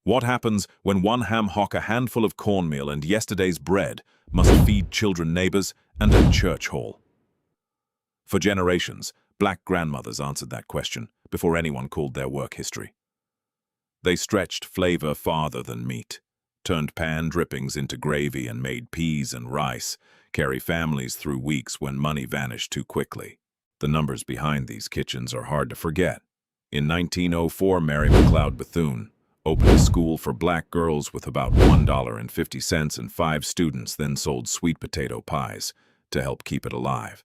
What happens when one ham hock a handful of cornmeal and yesterday's bread must feed children, neighbors, and a church hall? For generations, black grandmothers answered that question before anyone called their work history. They stretched flavor farther than meat, turned pan drippings into gravy and made peas and rice, carry families through weeks when money vanished too quickly. The numbers behind these kitchens are hard to forget. In 1904, Mary McLeod Bethune opened a school for black girls with about $1.50 and 5 students, then sold sweet potato pies to help keep it alive.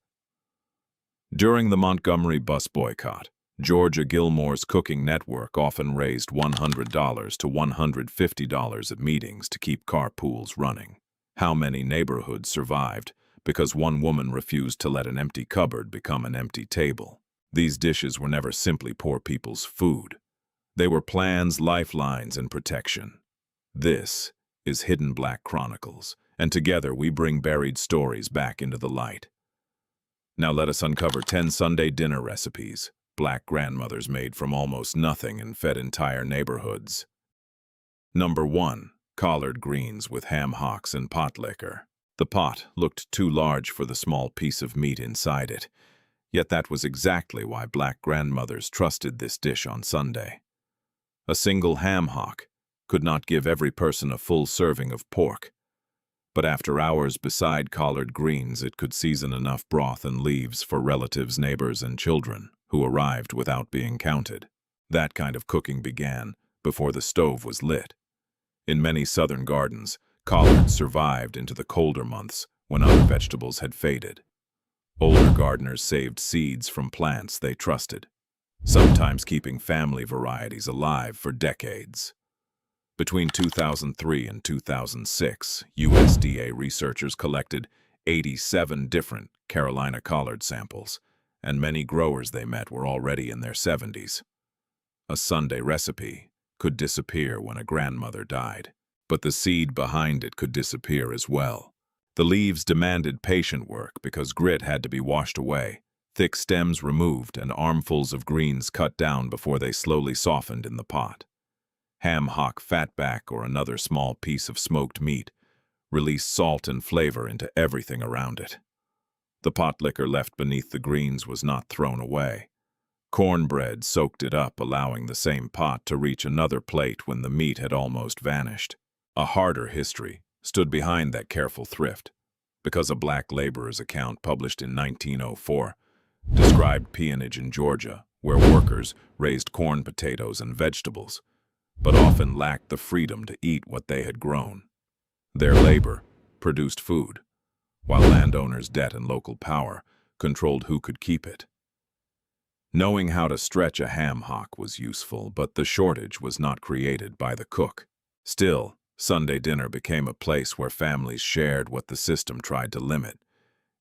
During the Montgomery bus boycott, Georgia Gilmore's cooking network often raised $100 to $150 at meetings to keep carpools running. How many neighborhoods survived because one woman refused to let an empty cupboard become an empty table? These dishes were never simply poor people's food. They were plans, lifelines, and protection. This is Hidden Black Chronicles, and together we bring buried stories back into the light. Now let us uncover 10 Sunday dinner recipes black grandmothers made from almost nothing and fed entire neighborhoods. Number 1. Collard greens with ham hocks and pot liquor. The pot looked too large for the small piece of meat inside it, yet that was exactly why black grandmothers trusted this dish on Sunday. A single ham hock could not give every person a full serving of pork, but after hours beside collard greens it could season enough broth and leaves for relatives, neighbors, and children who arrived without being counted. That kind of cooking began before the stove was lit. In many southern gardens, collards survived into the colder months when other vegetables had faded. Older gardeners saved seeds from plants they trusted, sometimes keeping family varieties alive for decades. Between 2003 and 2006, USDA researchers collected 87 different Carolina collard samples, and many growers they met were already in their 70s. A Sunday recipe could disappear when a grandmother died, but the seed behind it could disappear as well. The leaves demanded patient work because grit had to be washed away, thick stems removed, and armfuls of greens cut down before they slowly softened in the pot. Ham hock, fatback, or another small piece of smoked meat released salt and flavor into everything around it. The pot liquor left beneath the greens was not thrown away. Cornbread soaked it up, allowing the same pot to reach another plate when the meat had almost vanished. A harder history stood behind that careful thrift, because a black laborer's account published in 1904 described peonage in Georgia, where workers raised corn, potatoes, and vegetables, but often lacked the freedom to eat what they had grown. Their labor produced food, while landowners' debt and local power controlled who could keep it. Knowing how to stretch a ham hock was useful, but the shortage was not created by the cook. Still, Sunday dinner became a place where families shared what the system tried to limit.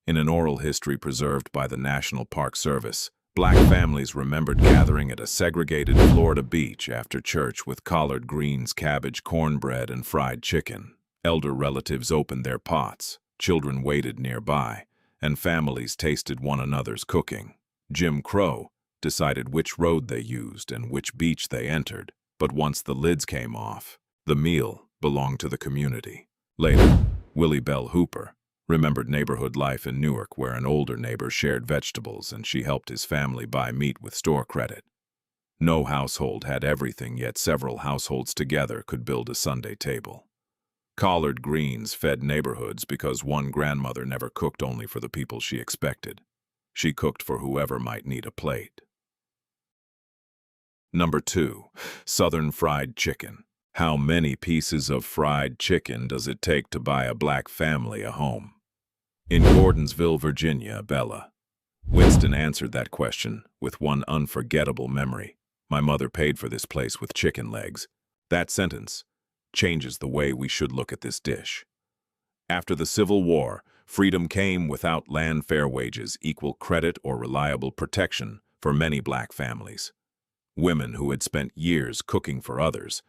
In an oral history preserved by the National Park Service, black families remembered gathering at a segregated Florida beach after church with collard greens, cabbage, cornbread, and fried chicken. Elder relatives opened their pots, children waited nearby, and families tasted one another's cooking. Jim Crow decided which road they used and which beach they entered, but once the lids came off, the meal belonged to the community. Later, Willie Bell Hooper remembered neighborhood life in Newark, where an older neighbor shared vegetables and she helped his family buy meat with store credit. No household had everything, yet several households together could build a Sunday table. Collard greens fed neighborhoods because one grandmother never cooked only for the people she expected. She cooked for whoever might need a plate. Number 2. Southern fried chicken. How many pieces of fried chicken does it take to buy a black family a home? In Gordonsville, Virginia, Bella Winston answered that question with one unforgettable memory. My mother paid for this place with chicken legs. That sentence changes the way we should look at this dish. After the Civil War, freedom came without land, fair wages, equal credit, or reliable protection for many black families. Women who had spent years cooking for others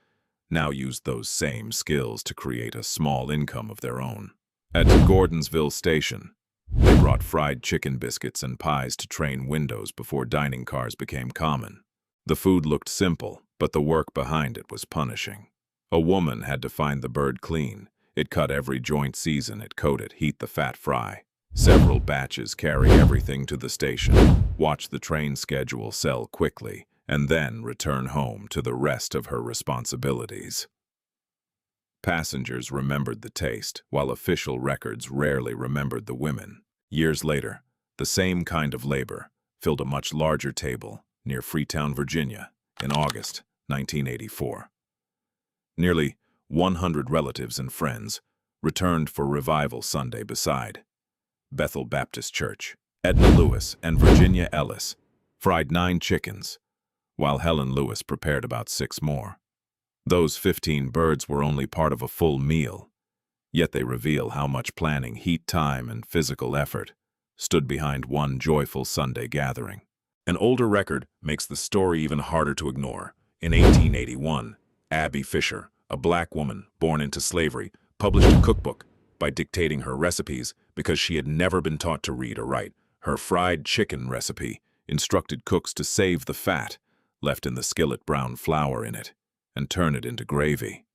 now used those same skills to create a small income of their own. At Gordonsville Station, they brought fried chicken biscuits and pies to train windows before dining cars became common. The food looked simple, but the work behind it was punishing. A woman had to find the bird clean. It cut every joint, season it, coat it, heat the fat, fry. Several batches, carry everything to the station, watch the train schedule, sell quickly, and then return home to the rest of her responsibilities. Passengers remembered the taste, while official records rarely remembered the women. Years later, the same kind of labor filled a much larger table near Freetown, Virginia, in August 1984. Nearly 100 relatives and friends returned for Revival Sunday beside Bethel Baptist Church. Edna Lewis and Virginia Ellis fried 9 chickens, while Helen Lewis prepared about 6 more. Those 15 birds were only part of a full meal, yet they reveal how much planning, heat, time, and physical effort stood behind one joyful Sunday gathering. An older record makes the story even harder to ignore. In 1881, Abby Fisher, a black woman born into slavery, published a cookbook by dictating her recipes because she had never been taught to read or write. Her fried chicken recipe instructed cooks to save the fat left in the skillet, brown flour in it, and turn it into gravy.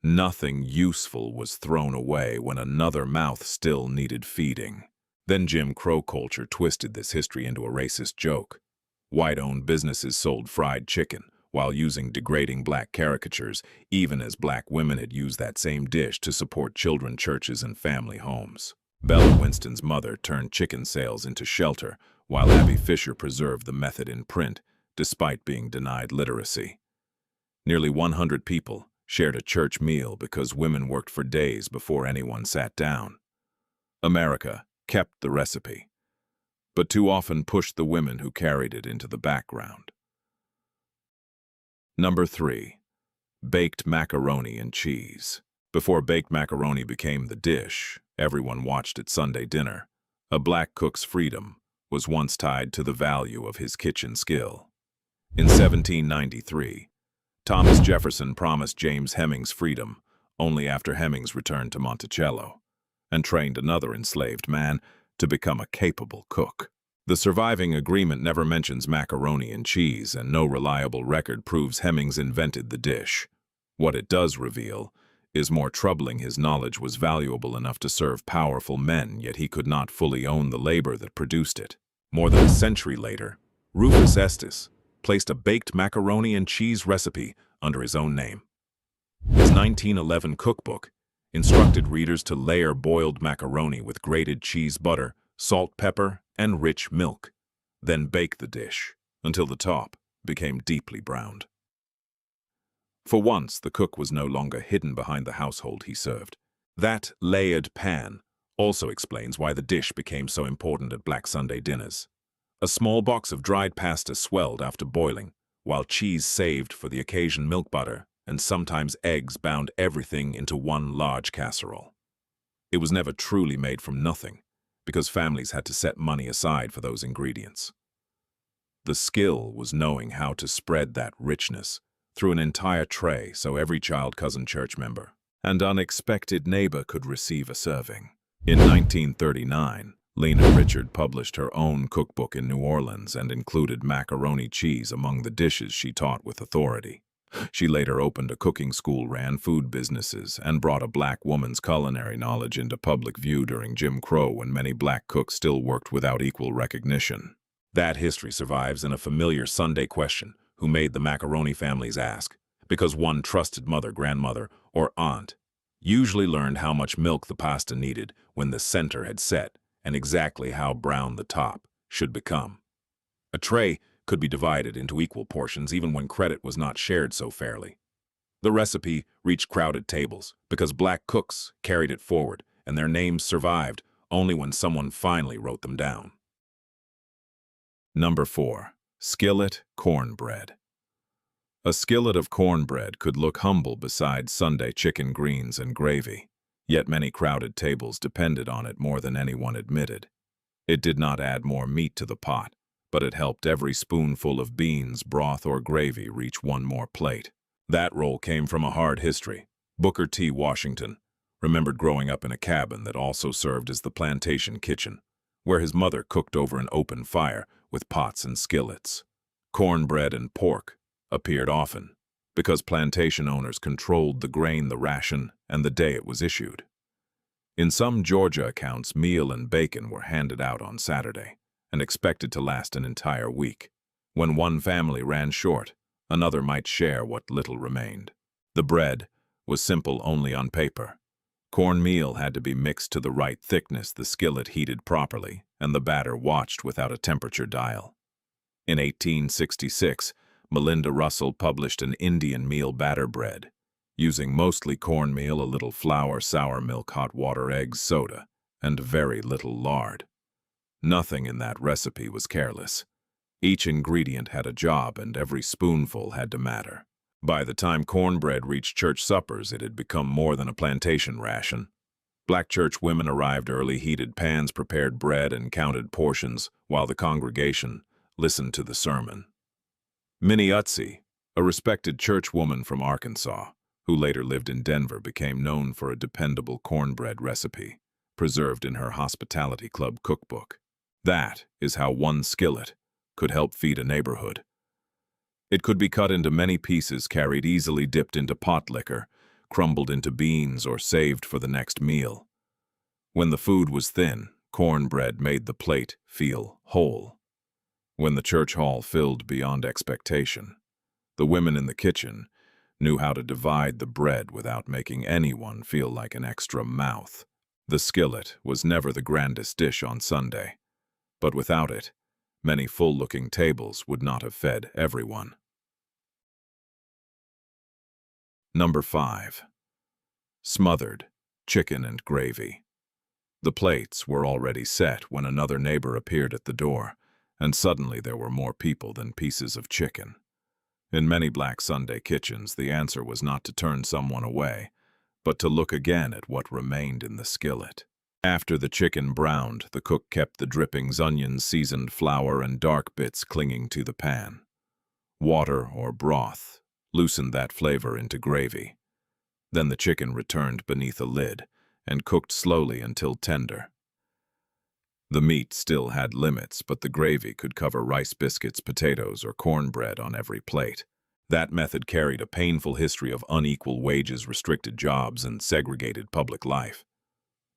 Nothing useful was thrown away when another mouth still needed feeding. Then Jim Crow culture twisted this history into a racist joke. White-owned businesses sold fried chicken while using degrading black caricatures, even as black women had used that same dish to support children's churches and family homes. Bella Winston's mother turned chicken sales into shelter, while Abby Fisher preserved the method in print, despite being denied literacy. Nearly 100 people shared a church meal because women worked for days before anyone sat down. America kept the recipe, but too often pushed the women who carried it into the background. Number 3. Baked macaroni and cheese. Before baked macaroni became the dish everyone watched at Sunday dinner, a black cook's freedom was once tied to the value of his kitchen skill. In 1793, Thomas Jefferson promised James Hemings freedom only after Hemings returned to Monticello and trained another enslaved man to become a capable cook. The surviving agreement never mentions macaroni and cheese, and no reliable record proves Hemings invented the dish. What it does reveal is more troubling. His knowledge was valuable enough to serve powerful men, yet he could not fully own the labor that produced it. More than a century later, Rufus Estes placed a baked macaroni and cheese recipe under his own name. His 1911 cookbook instructed readers to layer boiled macaroni with grated cheese, butter, salt, pepper, and rich milk, then bake the dish until the top became deeply browned. For once, the cook was no longer hidden behind the household he served. That layered pan also explains why the dish became so important at Black Sunday dinners. A small box of dried pasta swelled after boiling, while cheese saved for the occasion, milk, butter, and sometimes eggs bound everything into one large casserole. It was never truly made from nothing, because families had to set money aside for those ingredients. The skill was knowing how to spread that richness through an entire tray so every child, cousin, church member, and unexpected neighbor could receive a serving. In 1939, Lena Richard published her own cookbook in New Orleans and included macaroni cheese among the dishes she taught with authority. She later opened a cooking school, ran food businesses, and brought a black woman's culinary knowledge into public view during Jim Crow, when many black cooks still worked without equal recognition. That history survives in a familiar Sunday question: who made the macaroni families ask? Because one trusted mother, grandmother, or aunt usually learned how much milk the pasta needed when the center had set, and exactly how brown the top should become. A tray could be divided into equal portions even when credit was not shared so fairly. The recipe reached crowded tables because black cooks carried it forward, and their names survived only when someone finally wrote them down. Number 4. Skillet cornbread. A skillet of cornbread could look humble beside Sunday chicken, greens, and gravy, yet many crowded tables depended on it more than anyone admitted. It did not add more meat to the pot, but it helped every spoonful of beans, broth, or gravy reach one more plate. That role came from a hard history. Booker T. Washington remembered growing up in a cabin that also served as the plantation kitchen, where his mother cooked over an open fire with pots and skillets. Cornbread and pork appeared often, because plantation owners controlled the grain, the ration, and the day it was issued. In some Georgia accounts, meal and bacon were handed out on Saturday and expected to last an entire week. When one family ran short, another might share what little remained. The bread was simple only on paper. Cornmeal had to be mixed to the right thickness, the skillet heated properly, and the batter watched without a temperature dial. In 1866, Melinda Russell published an Indian meal batter bread, using mostly cornmeal, a little flour, sour milk, hot water, eggs, soda, and very little lard. Nothing in that recipe was careless. Each ingredient had a job, and every spoonful had to matter. By the time cornbread reached church suppers, it had become more than a plantation ration. Black church women arrived early, heated pans, prepared bread, and counted portions, while the congregation listened to the sermon. Minnie Utsi, a respected church woman from Arkansas, who later lived in Denver, became known for a dependable cornbread recipe, preserved in her Hospitality Club cookbook. That is how one skillet could help feed a neighborhood. It could be cut into many pieces, carried easily, dipped into pot liquor, crumbled into beans, or saved for the next meal. When the food was thin, cornbread made the plate feel whole. When the church hall filled beyond expectation, the women in the kitchen knew how to divide the bread without making anyone feel like an extra mouth. The skillet was never the grandest dish on Sunday, but without it, many full-looking tables would not have fed everyone. Number 5. Smothered chicken and gravy. The plates were already set when another neighbor appeared at the door, and suddenly there were more people than pieces of chicken. In many Black Sunday kitchens, the answer was not to turn someone away, but to look again at what remained in the skillet. After the chicken browned, the cook kept the drippings, onions, seasoned flour, and dark bits clinging to the pan. Water or broth loosened that flavor into gravy. Then the chicken returned beneath a lid and cooked slowly until tender. The meat still had limits, but the gravy could cover rice biscuits, potatoes, or cornbread on every plate. That method carried a painful history of unequal wages, restricted jobs, and segregated public life.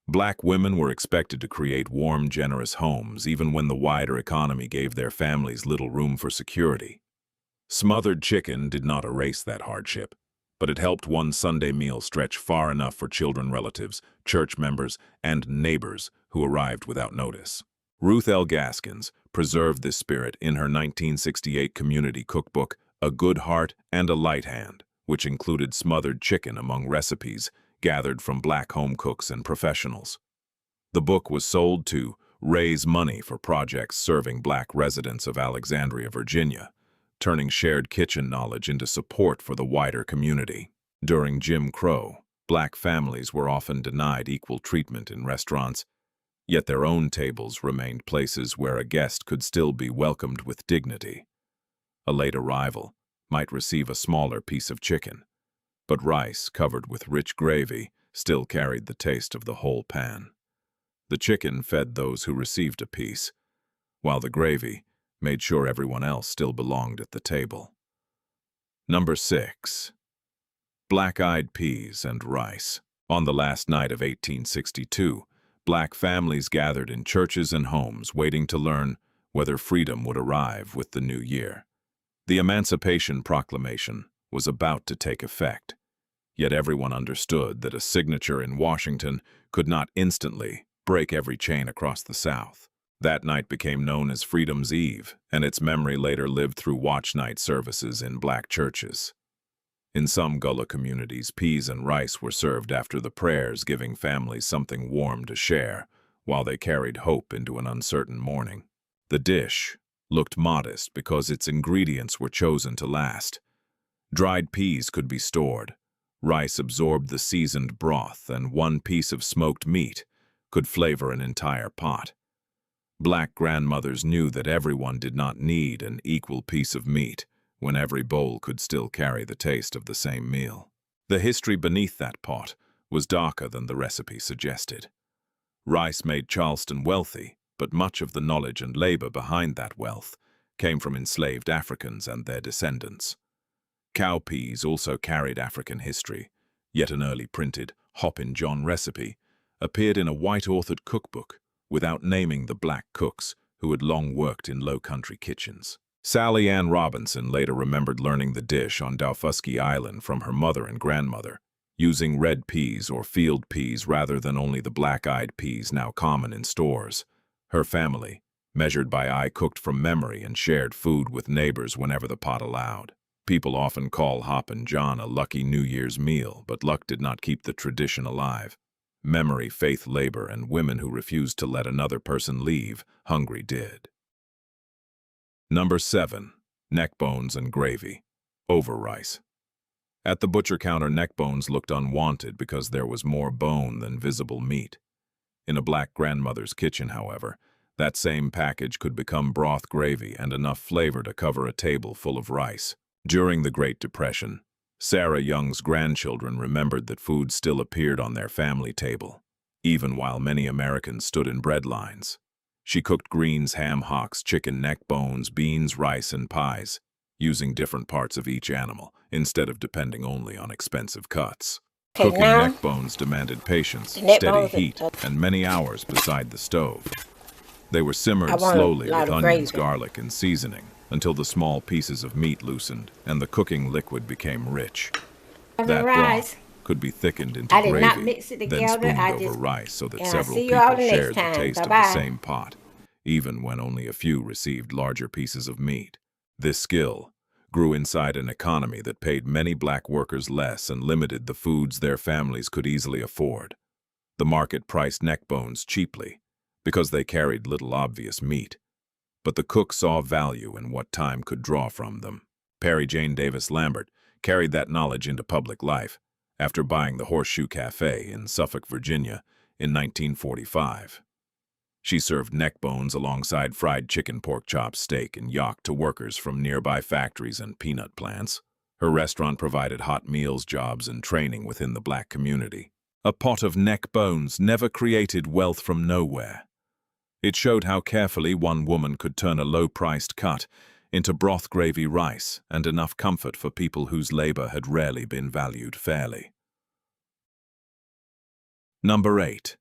Black women were expected to create warm, generous homes, even when the wider economy gave their families little room for security. Smothered chicken did not erase that hardship, but it helped one Sunday meal stretch far enough for children, relatives, church members, and neighbors who arrived without notice. Ruth L. Gaskins preserved this spirit in her 1968 community cookbook, A Good Heart and a Light Hand, which included smothered chicken among recipes gathered from Black home cooks and professionals. The book was sold to raise money for projects serving Black residents of Alexandria, Virginia, turning shared kitchen knowledge into support for the wider community. During Jim Crow, Black families were often denied equal treatment in restaurants, yet their own tables remained places where a guest could still be welcomed with dignity. A late arrival might receive a smaller piece of chicken, but rice covered with rich gravy still carried the taste of the whole pan. The chicken fed those who received a piece, while the gravy made sure everyone else still belonged at the table. Number 6. Black-eyed peas and rice. On the last night of 1862, Black families gathered in churches and homes, waiting to learn whether freedom would arrive with the new year. The Emancipation Proclamation was about to take effect, yet everyone understood that a signature in Washington could not instantly break every chain across the South. That night became known as Freedom's Eve, and its memory later lived through watch night services in Black churches. In some Gullah communities, peas and rice were served after the prayers, giving families something warm to share, while they carried hope into an uncertain morning. The dish looked modest because its ingredients were chosen to last. Dried peas could be stored, rice absorbed the seasoned broth, and one piece of smoked meat could flavor an entire pot. Black grandmothers knew that everyone did not need an equal piece of meat when every bowl could still carry the taste of the same meal. The history beneath that pot was darker than the recipe suggested. Rice made Charleston wealthy, but much of the knowledge and labor behind that wealth came from enslaved Africans and their descendants. Cowpeas also carried African history, yet an early printed Hoppin' John recipe appeared in a white-authored cookbook without naming the black cooks who had long worked in low-country kitchens. Sally Ann Robinson later remembered learning the dish on Daufuskie Island from her mother and grandmother, using red peas or field peas rather than only the black-eyed peas now common in stores. Her family, measured by eye, cooked from memory and shared food with neighbors whenever the pot allowed. People often call Hoppin' John a lucky New Year's meal, but luck did not keep the tradition alive. Memory, faith, labor, and women who refused to let another person leave hungry did. Number 7. Neck bones and gravy. Over rice. At the butcher counter, neck bones looked unwanted because there was more bone than visible meat. In a black grandmother's kitchen, however, that same package could become broth gravy and enough flavor to cover a table full of rice. During the Great Depression, Sarah Young's grandchildren remembered that food still appeared on their family table, even while many Americans stood in bread lines. She cooked greens, ham hocks, chicken neck bones, beans, rice, and pies, using different parts of each animal, instead of depending only on expensive cuts. Cooking neck bones demanded patience, steady heat, and many hours beside the stove. They were simmered slowly with onions, garlic, and seasoning until the small pieces of meat loosened and the cooking liquid became rich. That broth could be thickened into gravy, then spooned over rice so that several people shared the taste of the same pot, even when only a few received larger pieces of meat. This skill grew inside an economy that paid many black workers less and limited the foods their families could easily afford. The market priced neck bones cheaply because they carried little obvious meat, but the cook saw value in what time could draw from them. Perry Jane Davis Lambert carried that knowledge into public life after buying the Horseshoe Cafe in Suffolk, Virginia in 1945. She served neck bones alongside fried chicken, pork chops, steak, and yak to workers from nearby factories and peanut plants. Her restaurant provided hot meals, jobs, and training within the black community. A pot of neck bones never created wealth from nowhere. It showed how carefully one woman could turn a low-priced cut into broth gravy rice and enough comfort for people whose labor had rarely been valued fairly. Number 8.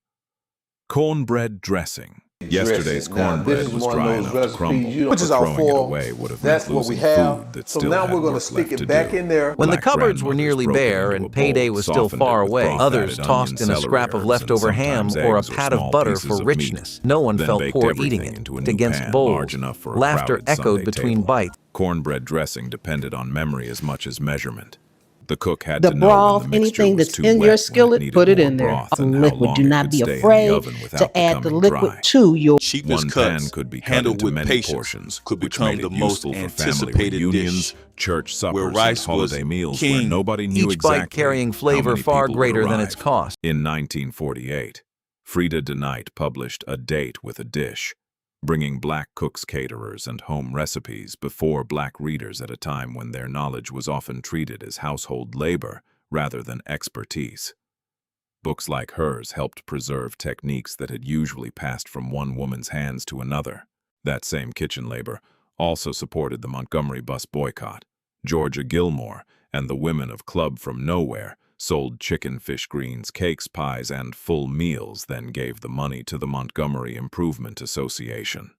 Cornbread dressing. Yesterday's cornbread was dry enough to crumble, but throwing it away would have meant losing food that still had work left to do. When the cupboards were nearly bare and payday was still far away, others tossed in a scrap of leftover ham or a pat of butter for richness. No one felt poor eating it. Against bowls, laughter echoed between bites. Cornbread dressing depended on memory as much as measurement. The cook had to know broth, when the mixture anything was that's too in wet your when skillet, needed put it more in there. broth and how Liquid. long Do it not could be stay in the afraid oven without to add the becoming liquid dry. to your. Cheapest One cuts, pan could be cut handled into with many patience, portions, could which become made the it most useful for family anticipated reunions, dish, church suppers, where and rice was holiday meals where king. nobody knew Each bite exactly carrying how flavor many far people would greater than its arrive. cost. In 1948, Frida DeKnight published A Date with a Dish, bringing black cooks, caterers, and home recipes before black readers at a time when their knowledge was often treated as household labor rather than expertise. Books like hers helped preserve techniques that had usually passed from one woman's hands to another. That same kitchen labor also supported the Montgomery bus boycott. Georgia Gilmore and the women of Club from Nowhere sold chicken, fish, greens, cakes, pies, and full meals, then gave the money to the Montgomery Improvement Association.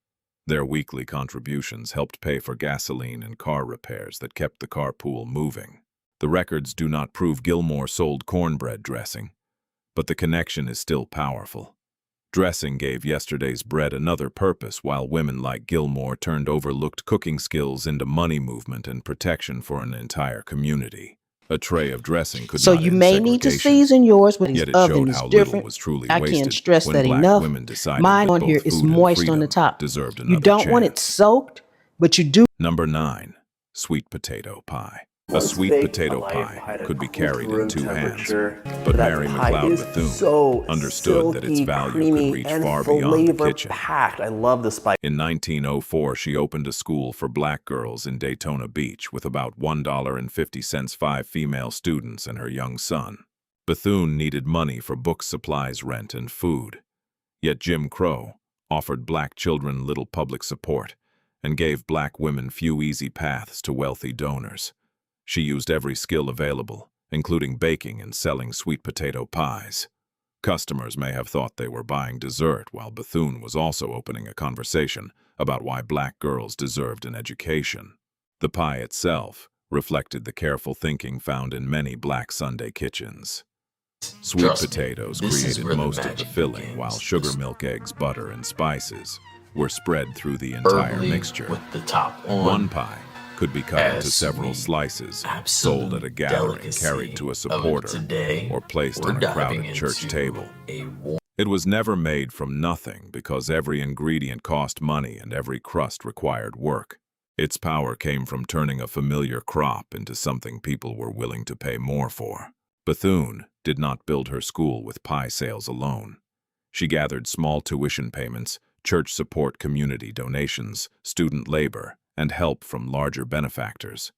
Their weekly contributions helped pay for gasoline and car repairs that kept the carpool moving. The records do not prove Gilmore sold cornbread dressing, but the connection is still powerful. Dressing gave yesterday's bread another purpose, while women like Gilmore turned overlooked cooking skills into money movement and protection for an entire community. A tray of dressing could So not you end may need to segregation, season yours with yet these it showed ovens how little different. was truly I wasted can't stress when that black enough. women decided Mine that on here both is food and moist on the freedom top. deserved another You don't want it chance. soaked, but you do. Number 9. Sweet potato pie. A sweet potato pie could be carried in two hands, but Mary McLeod Bethune understood that its value could reach far beyond the kitchen. I love the spice. In 1904, she opened a school for black girls in Daytona Beach with about $1.50, 5 female students, and her young son. Bethune needed money for books, supplies, rent, and food. Yet Jim Crow offered black children little public support and gave black women few easy paths to wealthy donors. She used every skill available, including baking and selling sweet potato pies. Customers may have thought they were buying dessert, while Bethune was also opening a conversation about why black girls deserved an education. The pie itself reflected the careful thinking found in many black Sunday kitchens. Sweet potatoes created most of the filling, while sugar, milk, eggs, butter, and spices were spread through the entire mixture. With the top on, one pie could be cut into several slices, sold at a gathering, carried to a supporter, or placed on a crowded church table. It was never made from nothing because every ingredient cost money and every crust required work. Its power came from turning a familiar crop into something people were willing to pay more for. Bethune did not build her school with pie sales alone. She gathered small tuition payments, church support, community donations, student labor, and help from larger benefactors.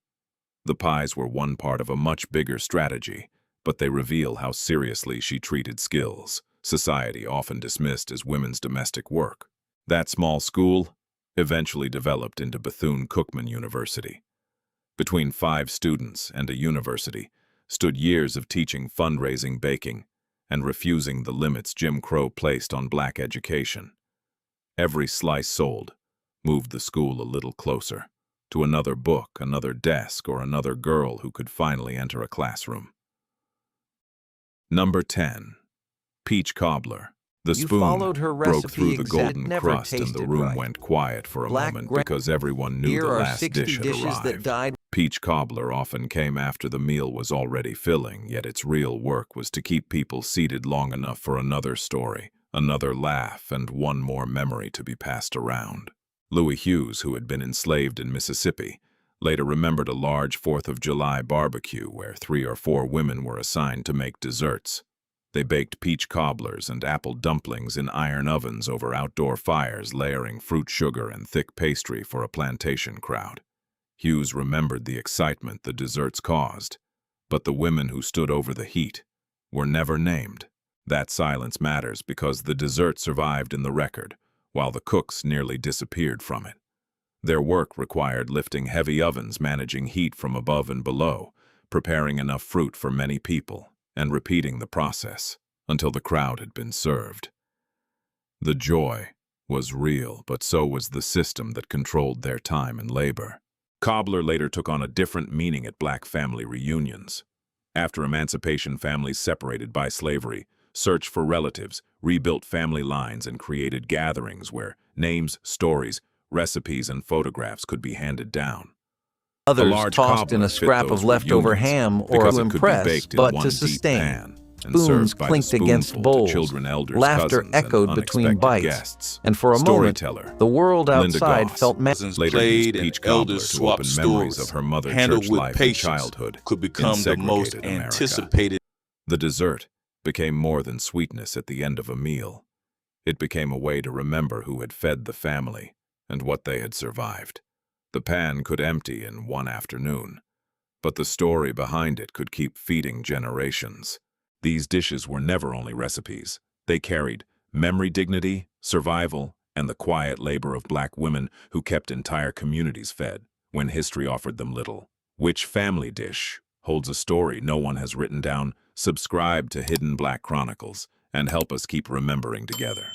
The pies were one part of a much bigger strategy, but they reveal how seriously she treated skills, society often dismissed as women's domestic work. That small school eventually developed into Bethune-Cookman University. Between 5 students and a university stood years of teaching fundraising, baking, and refusing the limits Jim Crow placed on black education. Every slice sold moved the school a little closer to another book, another desk, or another girl who could finally enter a classroom. Number 10. Peach Cobbler. The spoon broke through the golden crust and the room went quiet for a moment because everyone knew the last dish had arrived. Peach Cobbler often came after the meal was already filling, yet its real work was to keep people seated long enough for another story, another laugh, and one more memory to be passed around. Louis Hughes, who had been enslaved in Mississippi, later remembered a large 4th of July barbecue where 3 or 4 women were assigned to make desserts. They baked peach cobblers and apple dumplings in iron ovens over outdoor fires, layering fruit sugar and thick pastry for a plantation crowd. Hughes remembered the excitement the desserts caused, but the women who stood over the heat were never named. That silence matters because the dessert survived in the record, while the cooks nearly disappeared from it. Their work required lifting heavy ovens, managing heat from above and below, preparing enough fruit for many people, and repeating the process until the crowd had been served. The joy was real, but so was the system that controlled their time and labor. Cobbler later took on a different meaning at black family reunions. After emancipation, families separated by slavery searched for relatives, rebuilt family lines, and created gatherings where names, stories, recipes, and photographs could be handed down. Others tossed in a scrap of leftover ham or to impress, but to sustain. Spoons clinked against bowls. Children, elders, Laughter echoed between bites. Guests. And for a moment, the world outside felt later used Peach Cobbler to open memories of her mother's church life and childhood could become the most anticipated. The dessert became more than sweetness at the end of a meal. It became a way to remember who had fed the family and what they had survived. The pan could empty in one afternoon, but the story behind it could keep feeding generations. These dishes were never only recipes. They carried memory, dignity, survival, and the quiet labor of black women who kept entire communities fed when history offered them little. Which family dish holds a story no one has written down? Subscribe to Hidden Black Chronicles and help us keep remembering together.